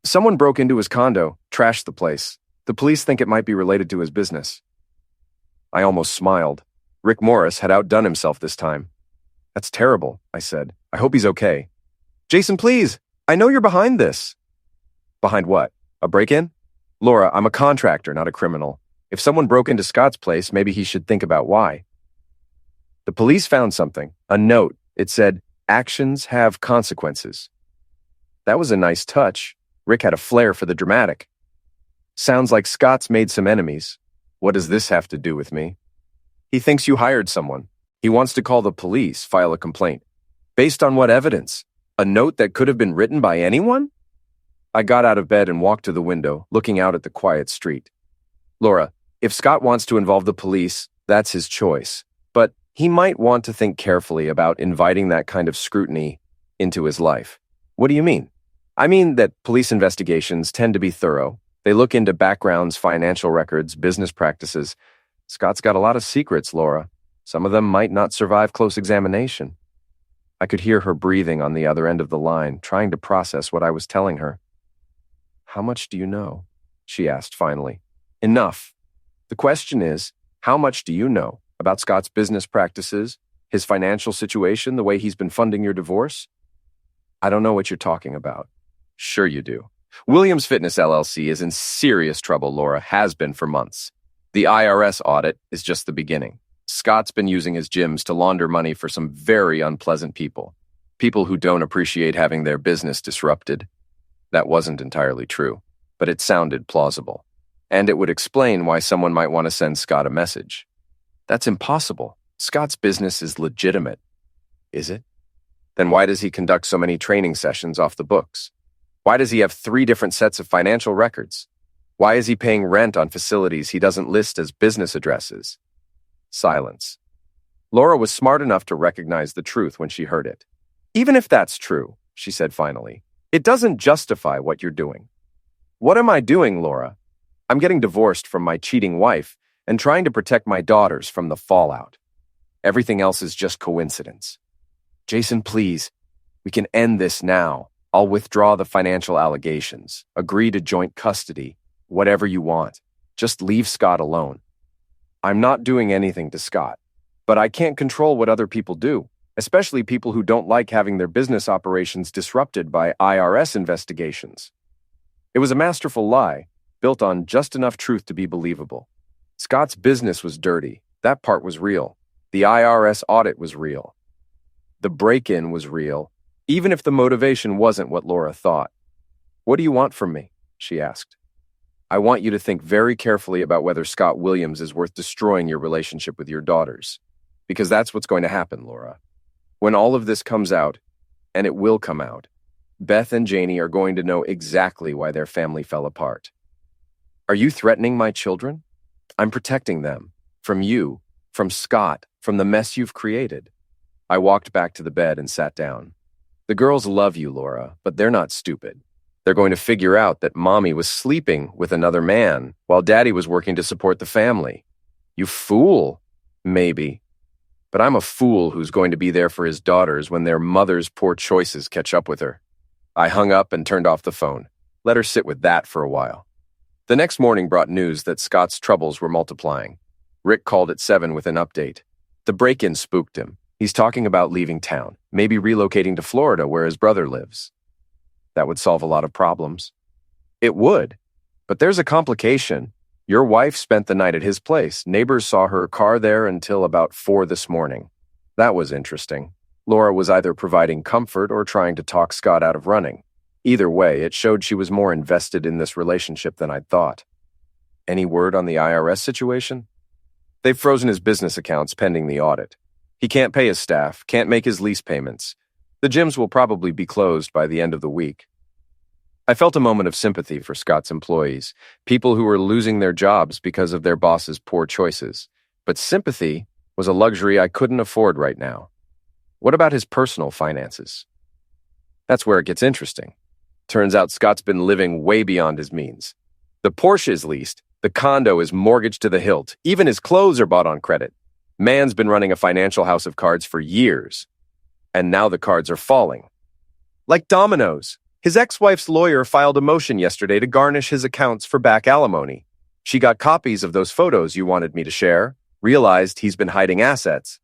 Someone broke into his condo, trashed the place. The police think it might be related to his business. I almost smiled. Rick Morris had outdone himself this time. That's terrible, I said. I hope he's okay. Jason, please! I know you're behind this. Behind what? A break-in? Laura, I'm a contractor, not a criminal. If someone broke into Scott's place, maybe he should think about why. The police found something, a note. It said, actions have consequences. That was a nice touch. Rick had a flair for the dramatic. Sounds like Scott's made some enemies. What does this have to do with me? He thinks you hired someone. He wants to call the police, file a complaint. Based on what evidence? A note that could have been written by anyone? I got out of bed and walked to the window, looking out at the quiet street. Laura, if Scott wants to involve the police, that's his choice. But he might want to think carefully about inviting that kind of scrutiny into his life. What do you mean? I mean that police investigations tend to be thorough. They look into backgrounds, financial records, business practices. Scott's got a lot of secrets, Laura. Some of them might not survive close examination. I could hear her breathing on the other end of the line, trying to process what I was telling her. How much do you know? She asked finally. Enough. The question is, how much do you know about Scott's business practices, his financial situation, the way he's been funding your divorce? I don't know what you're talking about. Sure you do. Williams Fitness LLC is in serious trouble, Laura, has been for months. The IRS audit is just the beginning. Scott's been using his gyms to launder money for some very unpleasant people. People who don't appreciate having their business disrupted. That wasn't entirely true, but it sounded plausible. And it would explain why someone might want to send Scott a message. That's impossible. Scott's business is legitimate. Is it? Then why does he conduct so many training sessions off the books? Why does he have 3 different sets of financial records? Why is he paying rent on facilities he doesn't list as business addresses? Silence. Laura was smart enough to recognize the truth when she heard it. Even if that's true, she said finally, it doesn't justify what you're doing. What am I doing, Laura? I'm getting divorced from my cheating wife and trying to protect my daughters from the fallout. Everything else is just coincidence. Jason, please, we can end this now. I'll withdraw the financial allegations, agree to joint custody, Whatever you want. Just leave Scott alone. I'm not doing anything to Scott, but I can't control what other people do, especially people who don't like having their business operations disrupted by IRS investigations. It was a masterful lie, built on just enough truth to be believable. Scott's business was dirty. That part was real. The IRS audit was real. The break-in was real, even if the motivation wasn't what Laura thought. "What do you want from me?" she asked. "I want you to think very carefully about whether Scott Williams is worth destroying your relationship with your daughters. Because that's what's going to happen, Laura. When all of this comes out, and it will come out, Beth and Janie are going to know exactly why their family fell apart. Are you threatening my children? I'm protecting them. From you, from Scott, from the mess you've created." I walked back to the bed and sat down. The girls love you, Laura, but they're not stupid. They're going to figure out that Mommy was sleeping with another man while Daddy was working to support the family. You fool. Maybe. But I'm a fool who's going to be there for his daughters when their mother's poor choices catch up with her. I hung up and turned off the phone. Let her sit with that for a while. The next morning brought news that Scott's troubles were multiplying. Rick called at 7 with an update. The break-in spooked him. He's talking about leaving town, maybe relocating to Florida where his brother lives. That would solve a lot of problems. It would. But there's a complication. Your wife spent the night at his place. Neighbors saw her car there until about 4 this morning. That was interesting. Laura was either providing comfort or trying to talk Scott out of running. Either way, it showed she was more invested in this relationship than I'd thought. Any word on the IRS situation? They've frozen his business accounts pending the audit. He can't pay his staff, can't make his lease payments. The gyms will probably be closed by the end of the week. I felt a moment of sympathy for Scott's employees, people who were losing their jobs because of their boss's poor choices. But sympathy was a luxury I couldn't afford right now. What about his personal finances? That's where it gets interesting. Turns out Scott's been living way beyond his means. The Porsche is leased, the condo is mortgaged to the hilt, even his clothes are bought on credit. Man's been running a financial house of cards for years. And now the cards are falling. Like dominoes. His ex-wife's lawyer filed a motion yesterday to garnish his accounts for back alimony. She got copies of those photos you wanted me to share, realized he's been hiding assets.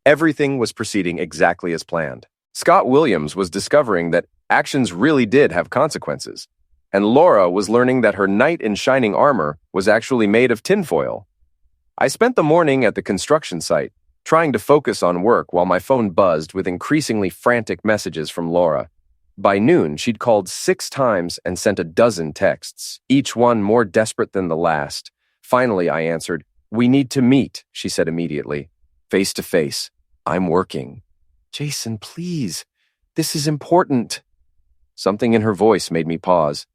Everything was proceeding exactly as planned. Scott Williams was discovering that actions really did have consequences. And Laura was learning that her knight in shining armor was actually made of tinfoil. I spent the morning at the construction site, trying to focus on work while my phone buzzed with increasingly frantic messages from Laura. By noon, she'd called 6 times and sent a dozen texts, each one more desperate than the last. Finally, I answered. "We need to meet," she said immediately. "Face to face. I'm working." "Jason, please. This is important." Something in her voice made me pause.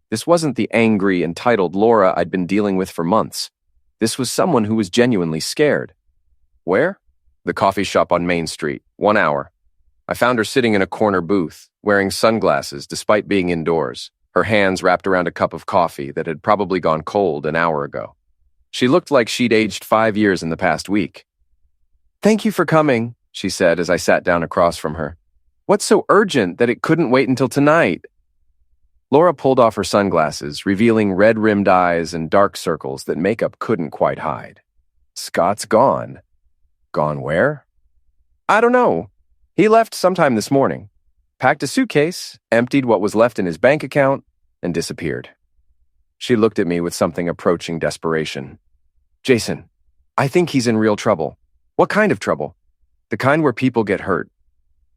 This wasn't the angry, entitled Laura I'd been dealing with for months. This was someone who was genuinely scared. "Where?" "The coffee shop on Main Street. 1 hour." I found her sitting in a corner booth, wearing sunglasses despite being indoors, her hands wrapped around a cup of coffee that had probably gone cold an hour ago. She looked like she'd aged 5 years in the past week. "Thank you for coming," she said as I sat down across from her. "What's so urgent that it couldn't wait until tonight?" Laura pulled off her sunglasses, revealing red-rimmed eyes and dark circles that makeup couldn't quite hide. "Scott's gone." "Gone where?" "I don't know. He left sometime this morning, packed a suitcase, emptied what was left in his bank account, and disappeared." She looked at me with something approaching desperation. "Jason, I think he's in real trouble." "What kind of trouble?" "The kind where people get hurt.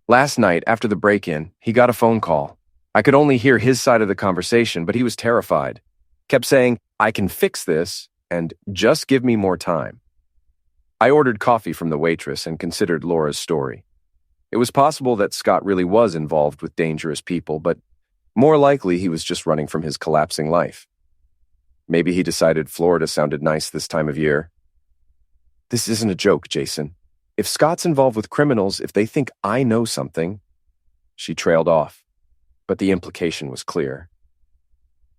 Last night, after the break-in, he got a phone call. I could only hear his side of the conversation, but he was terrified. Kept saying, 'I can fix this,' and 'just give me more time.'" I ordered coffee from the waitress and considered Laura's story. It was possible that Scott really was involved with dangerous people, but more likely he was just running from his collapsing life. Maybe he decided Florida sounded nice this time of year. "This isn't a joke, Jason. If Scott's involved with criminals, if they think I know something..." She trailed off, but the implication was clear.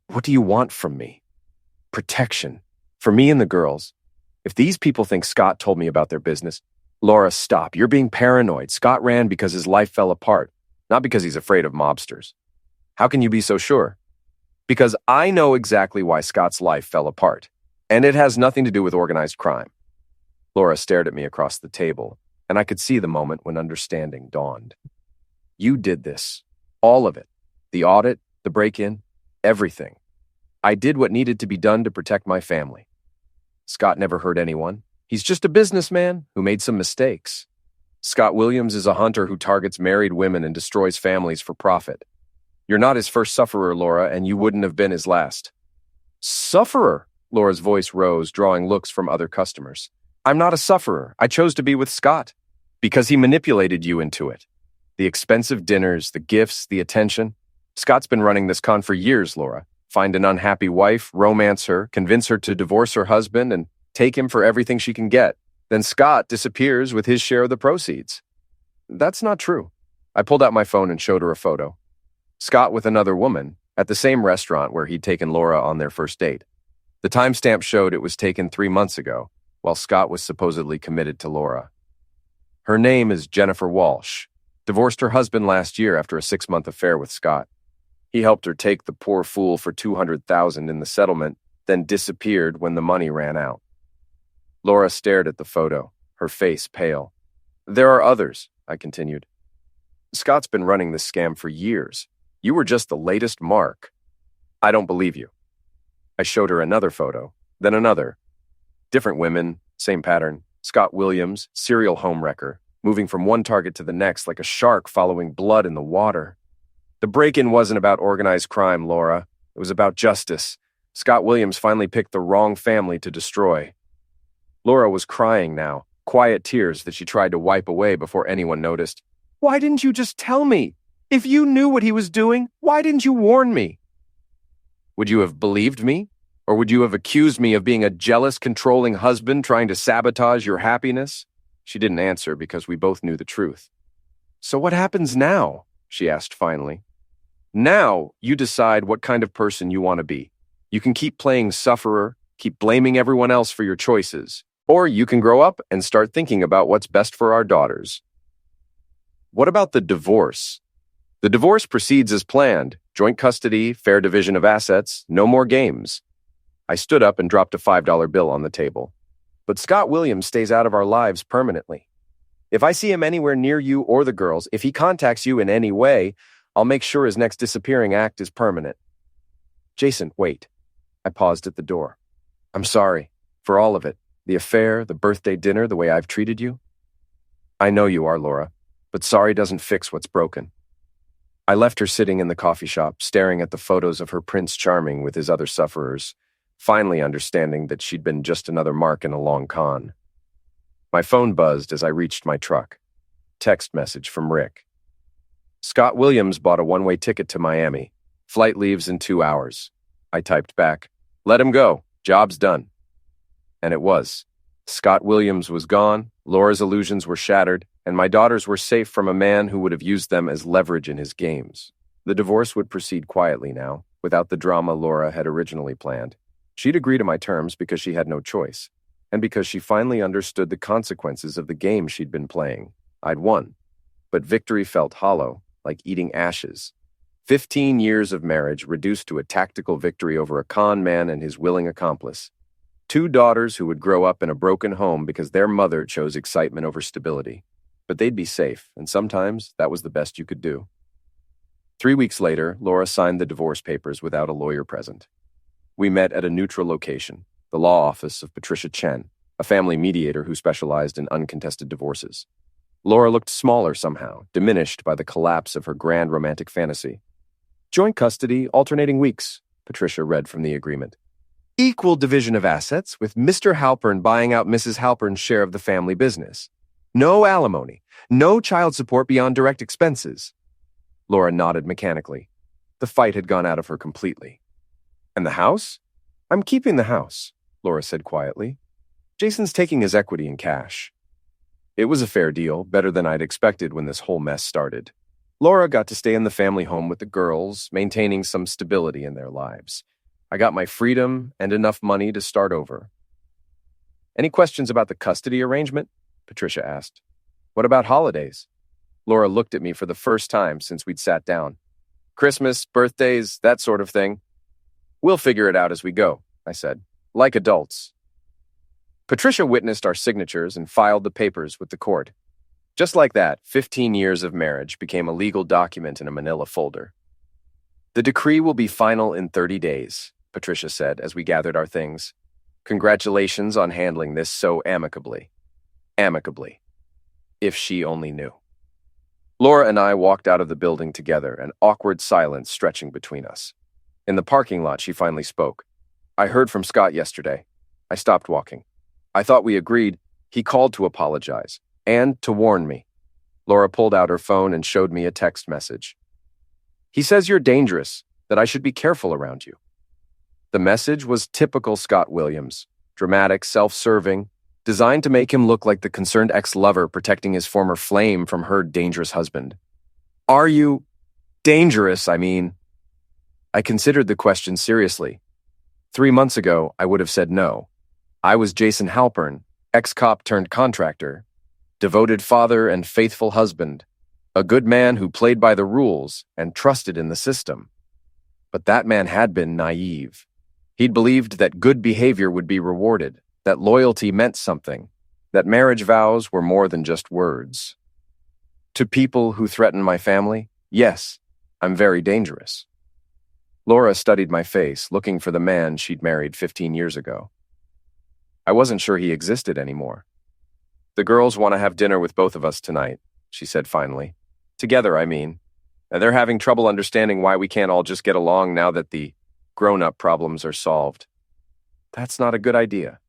"What do you want from me?" "Protection. For me and the girls. If these people think Scott told me about their business..." "Laura, stop. You're being paranoid. Scott ran because his life fell apart, not because he's afraid of mobsters." "How can you be so sure?" Because I know exactly why Scott's life fell apart, and it has nothing to do with organized crime. Laura stared at me across the table, and I could see the moment when understanding dawned. You did this. All of it. The audit, the break-in, everything. I did what needed to be done to protect my family. Scott never hurt anyone. He's just a businessman who made some mistakes. Scott Williams is a hunter who targets married women and destroys families for profit. You're not his first sufferer, Laura, and you wouldn't have been his last. Sufferer? Laura's voice rose, drawing looks from other customers. I'm not a sufferer. I chose to be with Scott because he manipulated you into it. The expensive dinners, the gifts, the attention. Scott's been running this con for years, Laura. Find an unhappy wife, romance her, convince her to divorce her husband, and take him for everything she can get. Then Scott disappears with his share of the proceeds. That's not true. I pulled out my phone and showed her a photo. Scott with another woman at the same restaurant where he'd taken Laura on their first date. The timestamp showed it was taken 3 months ago, while Scott was supposedly committed to Laura. Her name is Jennifer Walsh. Divorced her husband last year after a 6-month affair with Scott. He helped her take the poor fool for $200,000 in the settlement, then disappeared when the money ran out. Laura stared at the photo, her face pale. There are others, I continued. Scott's been running this scam for years. You were just the latest mark. I don't believe you. I showed her another photo, then another. Different women, same pattern. Scott Williams, serial homewrecker, moving from one target to the next like a shark following blood in the water. The break-in wasn't about organized crime, Laura. It was about justice. Scott Williams finally picked the wrong family to destroy. Laura was crying now, quiet tears that she tried to wipe away before anyone noticed. Why didn't you just tell me? If you knew what he was doing, why didn't you warn me? Would you have believed me? Or would you have accused me of being a jealous, controlling husband trying to sabotage your happiness? She didn't answer because we both knew the truth. So what happens now? She asked finally. Now you decide what kind of person you want to be. You can keep playing sufferer, keep blaming everyone else for your choices, or you can grow up and start thinking about what's best for our daughters. What about the divorce? The divorce proceeds as planned. Joint custody, fair division of assets, no more games. I stood up and dropped a $5 bill on the table. But Scott Williams stays out of our lives permanently. If I see him anywhere near you or the girls, if he contacts you in any way, I'll make sure his next disappearing act is permanent. Jason, wait. I paused at the door. I'm sorry for all of it. The affair, the birthday dinner, the way I've treated you. I know you are, Laura, but sorry doesn't fix what's broken. I left her sitting in the coffee shop, staring at the photos of her Prince Charming with his other sufferers, finally understanding that she'd been just another mark in a long con. My phone buzzed as I reached my truck. Text message from Rick. Scott Williams bought a one-way ticket to Miami. Flight leaves in 2 hours. I typed back, let him go. Job's done. And it was. Scott Williams was gone, Laura's illusions were shattered, and my daughters were safe from a man who would have used them as leverage in his games. The divorce would proceed quietly now, without the drama Laura had originally planned. She'd agree to my terms because she had no choice, and because she finally understood the consequences of the game she'd been playing. I'd won. But victory felt hollow, like eating ashes. 15 years of marriage reduced to a tactical victory over a con man and his willing accomplice. 2 daughters who would grow up in a broken home because their mother chose excitement over stability. But they'd be safe, and sometimes that was the best you could do. 3 weeks later, Laura signed the divorce papers without a lawyer present. We met at a neutral location, the law office of Patricia Chen, a family mediator who specialized in uncontested divorces. Laura looked smaller somehow, diminished by the collapse of her grand romantic fantasy. Joint custody, alternating weeks, Patricia read from the agreement. Equal division of assets, with Mr. Halpern buying out Mrs. Halpern's share of the family business. No alimony, no child support beyond direct expenses. Laura nodded mechanically. The fight had gone out of her completely. And the house? I'm keeping the house, Laura said quietly. Jason's taking his equity in cash. It was a fair deal, better than I'd expected when this whole mess started. Laura got to stay in the family home with the girls, maintaining some stability in their lives. I got my freedom and enough money to start over. Any questions about the custody arrangement? Patricia asked. What about holidays? Laura looked at me for the first time since we'd sat down. Christmas, birthdays, that sort of thing. We'll figure it out as we go, I said, like adults. Patricia witnessed our signatures and filed the papers with the court. Just like that, 15 years of marriage became a legal document in a manila folder. The decree will be final in 30 days, Patricia said as we gathered our things. Congratulations on handling this so amicably. Amicably. If she only knew. Laura and I walked out of the building together, an awkward silence stretching between us. In the parking lot, she finally spoke. I heard from Scott yesterday. I stopped walking. I thought we agreed. He called to apologize and to warn me. Laura pulled out her phone and showed me a text message. He says you're dangerous, that I should be careful around you. The message was typical Scott Williams, dramatic, self-serving, designed to make him look like the concerned ex-lover protecting his former flame from her dangerous husband. Are you dangerous, I mean? I considered the question seriously. 3 months ago, I would have said no. I was Jason Halpern, ex-cop turned contractor, devoted father and faithful husband, a good man who played by the rules and trusted in the system. But that man had been naive. He'd believed that good behavior would be rewarded, that loyalty meant something, that marriage vows were more than just words. To people who threaten my family, yes, I'm very dangerous. Laura studied my face, looking for the man she'd married 15 years ago. I wasn't sure he existed anymore. The girls want to have dinner with both of us tonight, she said finally. Together, I mean. And they're having trouble understanding why we can't all just get along now that the grown-up problems are solved. That's not a good idea.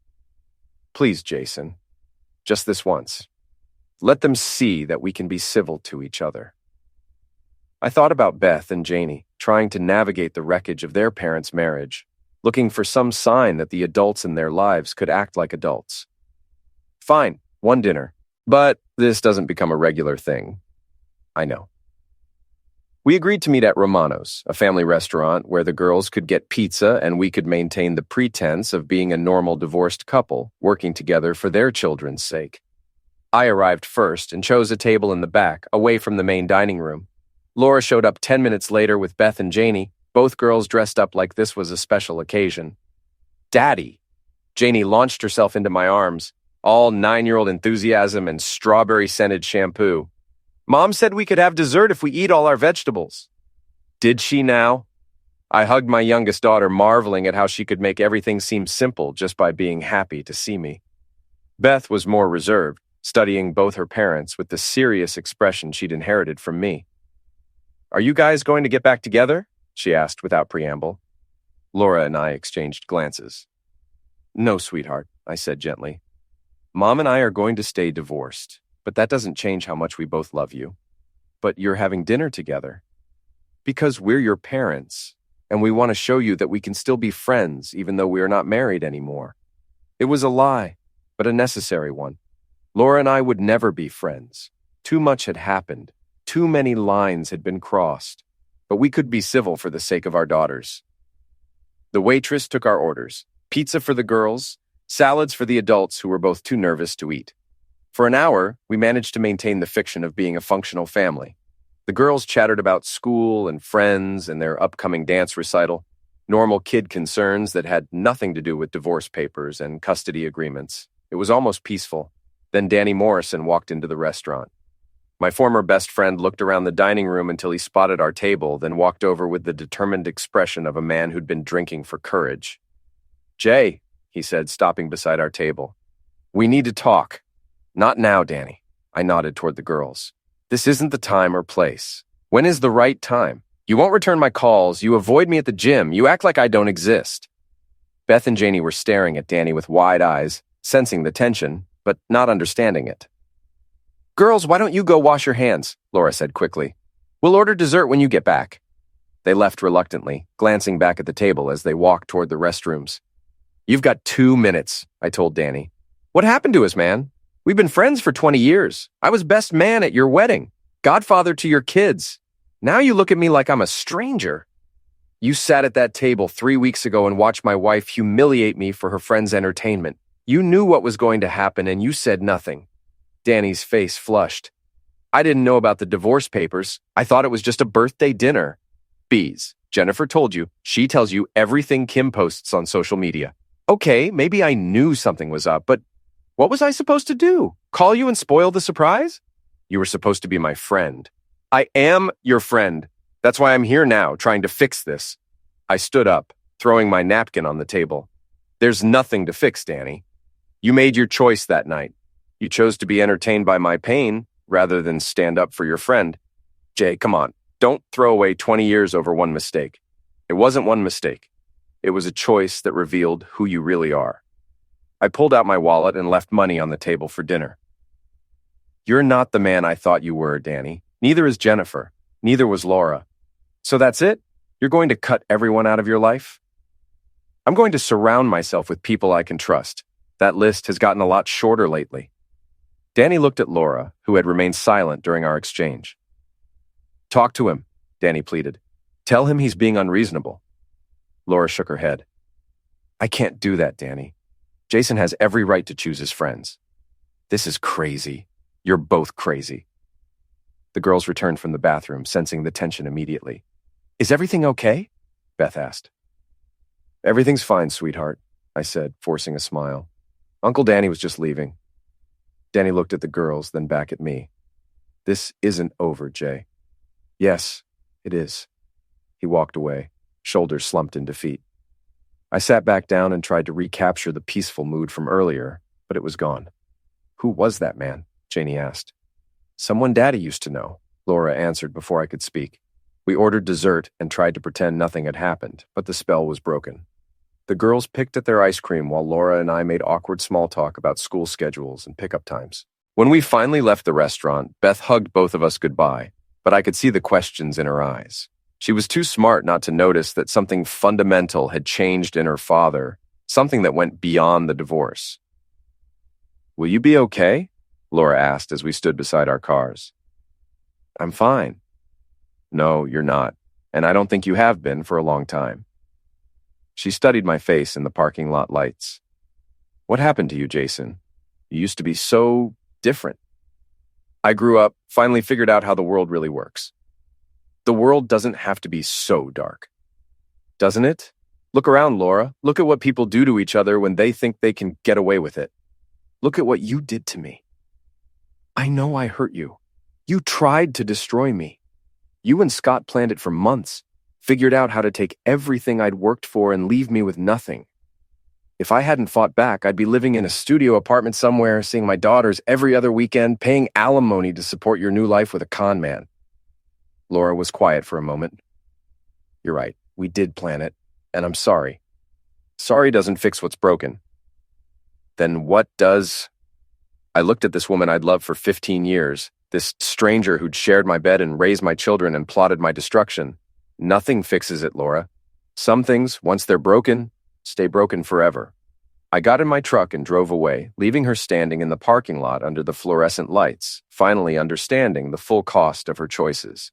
Please, Jason, just this once. Let them see that we can be civil to each other. I thought about Beth and Janie, trying to navigate the wreckage of their parents' marriage, looking for some sign that the adults in their lives could act like adults. Fine, one dinner, but this doesn't become a regular thing. I know. We agreed to meet at Romano's, a family restaurant where the girls could get pizza and we could maintain the pretense of being a normal divorced couple working together for their children's sake. I arrived first and chose a table in the back, away from the main dining room. Laura showed up 10 minutes later with Beth and Janie, both girls dressed up like this was a special occasion. Daddy! Janie launched herself into my arms, all 9-year-old enthusiasm and strawberry-scented shampoo. Mom said we could have dessert if we eat all our vegetables. Did she now? I hugged my youngest daughter, marveling at how she could make everything seem simple just by being happy to see me. Beth was more reserved, studying both her parents with the serious expression she'd inherited from me. Are you guys going to get back together? She asked without preamble. Laura and I exchanged glances. No, sweetheart, I said gently. Mom and I are going to stay divorced, but that doesn't change how much we both love you. But you're having dinner together. Because we're your parents, and we want to show you that we can still be friends even though we are not married anymore. It was a lie, but a necessary one. Laura and I would never be friends. Too much had happened. Too many lines had been crossed. But we could be civil for the sake of our daughters. The waitress took our orders. Pizza for the girls, salads for the adults who were both too nervous to eat. For an hour, we managed to maintain the fiction of being a functional family. The girls chattered about school and friends and their upcoming dance recital, normal kid concerns that had nothing to do with divorce papers and custody agreements. It was almost peaceful. Then Danny Morrison walked into the restaurant. My former best friend looked around the dining room until he spotted our table, then walked over with the determined expression of a man who'd been drinking for courage. Jay, he said, stopping beside our table. We need to talk. Not now, Danny. I nodded toward the girls. This isn't the time or place. When is the right time? You won't return my calls. You avoid me at the gym. You act like I don't exist. Beth and Janie were staring at Danny with wide eyes, sensing the tension, but not understanding it. Girls, why don't you go wash your hands? Laura said quickly. We'll order dessert when you get back. They left reluctantly, glancing back at the table as they walked toward the restrooms. You've got 2 minutes, I told Danny. What happened to us, man? We've been friends for 20 years. I was best man at your wedding, godfather to your kids. Now you look at me like I'm a stranger. You sat at that table 3 weeks ago and watched my wife humiliate me for her friend's entertainment. You knew what was going to happen and you said nothing. Danny's face flushed. I didn't know about the divorce papers. I thought it was just a birthday dinner. Bees. Jennifer told you. She tells you everything Kim posts on social media. Okay, maybe I knew something was up, but what was I supposed to do? Call you and spoil the surprise? You were supposed to be my friend. I am your friend. That's why I'm here now, trying to fix this. I stood up, throwing my napkin on the table. There's nothing to fix, Danny. You made your choice that night. You chose to be entertained by my pain rather than stand up for your friend. Jay, come on. Don't throw away 20 years over one mistake. It wasn't one mistake. It was a choice that revealed who you really are. I pulled out my wallet and left money on the table for dinner. You're not the man I thought you were, Danny. Neither is Jennifer. Neither was Laura. So that's it? You're going to cut everyone out of your life? I'm going to surround myself with people I can trust. That list has gotten a lot shorter lately. Danny looked at Laura, who had remained silent during our exchange. Talk to him, Danny pleaded. Tell him he's being unreasonable. Laura shook her head. I can't do that, Danny. Jason has every right to choose his friends. This is crazy. You're both crazy. The girls returned from the bathroom, sensing the tension immediately. Is everything okay? Beth asked. Everything's fine, sweetheart, I said, forcing a smile. Uncle Danny was just leaving. Danny looked at the girls, then back at me. This isn't over, Jay. Yes, it is. He walked away, shoulders slumped in defeat. I sat back down and tried to recapture the peaceful mood from earlier, but it was gone. Who was that man? Janie asked. Someone Daddy used to know, Laura answered before I could speak. We ordered dessert and tried to pretend nothing had happened, but the spell was broken. The girls picked at their ice cream while Laura and I made awkward small talk about school schedules and pickup times. When we finally left the restaurant, Beth hugged both of us goodbye, but I could see the questions in her eyes. She was too smart not to notice that something fundamental had changed in her father, something that went beyond the divorce. Will you be okay? Laura asked as we stood beside our cars. I'm fine. No, you're not, and I don't think you have been for a long time. She studied my face in the parking lot lights. What happened to you, Jason? You used to be so different. I grew up, finally figured out how the world really works. The world doesn't have to be so dark. Doesn't it? Look around, Laura. Look at what people do to each other when they think they can get away with it. Look at what you did to me. I know I hurt you. You tried to destroy me. You and Scott planned it for months, figured out how to take everything I'd worked for and leave me with nothing. If I hadn't fought back, I'd be living in a studio apartment somewhere, seeing my daughters every other weekend, paying alimony to support your new life with a con man. Laura was quiet for a moment. You're right, we did plan it, and I'm sorry. Sorry doesn't fix what's broken. Then what does? I looked at this woman I'd loved for 15 years, this stranger who'd shared my bed and raised my children and plotted my destruction. Nothing fixes it, Laura. Some things, once they're broken, stay broken forever. I got in my truck and drove away, leaving her standing in the parking lot under the fluorescent lights, finally understanding the full cost of her choices.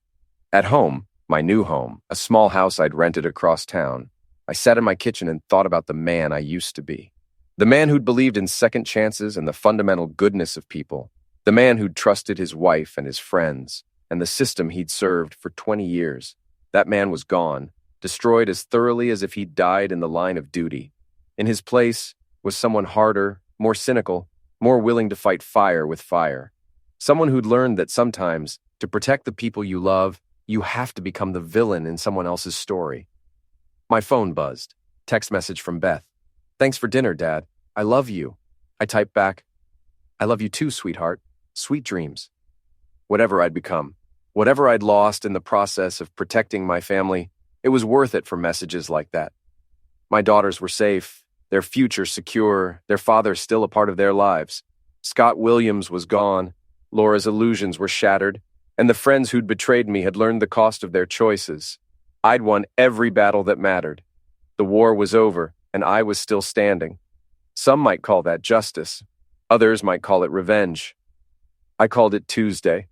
At home, my new home, a small house I'd rented across town, I sat in my kitchen and thought about the man I used to be. The man who'd believed in second chances and the fundamental goodness of people. The man who'd trusted his wife and his friends, and the system he'd served for 20 years. That man was gone, destroyed as thoroughly as if he'd died in the line of duty. In his place was someone harder, more cynical, more willing to fight fire with fire. Someone who'd learned that sometimes, to protect the people you love, you have to become the villain in someone else's story. My phone buzzed. Text message from Beth. Thanks for dinner, Dad. I love you. I typed back, I love you too, sweetheart. Sweet dreams. Whatever I'd become, whatever I'd lost in the process of protecting my family, it was worth it for messages like that. My daughters were safe, their future secure, their father still a part of their lives. Scott Williams was gone, Laura's illusions were shattered, and the friends who'd betrayed me had learned the cost of their choices. I'd won every battle that mattered. The war was over, and I was still standing. Some might call that justice. Others might call it revenge. I called it Tuesday.